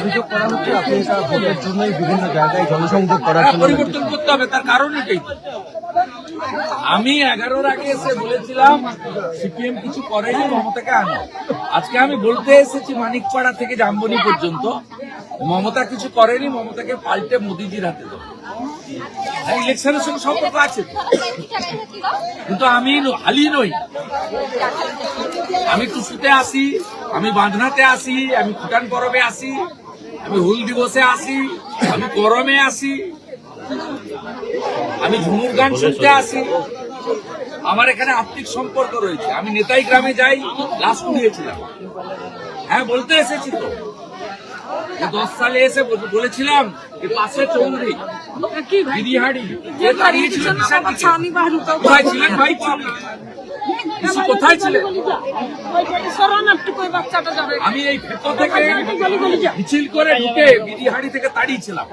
অভিযোগ করা হচ্ছে আপনি এটা ভোটের জন্যই বিভিন্ন জায়গায় জনসংযোগ করার জন্য পরিবর্তন করতে হবে, তার কারণ এটাই। আমি 11-র আগে এসে বলেছিলাম সিপিএম কিছু করেনি, মমতাকে আনো। আজকে আমি বলতে এসেছি মানিকপাড়া থেকে জামবনি পর্যন্ত মমতা কিছু করেনি, মমতাকে পাল্টে মোদিজির হাতে দেবো। ইলেকশনের সঙ্গে সম্পর্ক আছে, কিন্তু আমি হালি নই। আমি টুসুতে আসি, আমি বাঁধনাতে আসি, আমি ভুটান পরবে আসি, আমি হুল দিবসে আসি, আমি গরমে আসি, আমি ঝুমুর গান শুনতে আসি। আমার এখানে আত্মিক সম্পর্ক রয়েছে। আমি নেতাই গ্রামে যাই, লাশ পুড়িয়েছিলাম। হ্যাঁ, বলতে এসেছি তো 10 সালে এসে বলেছিলাম যে পাশে চৌধুরী বিরিহাড়ি কোথায় ছিলেন ভাই? কোথায় ছিলেন? আমি এই ভেতর থেকে মিছিল করে ঢুকে বিরিহাড়ি থেকে তাড়িয়েছিলাম।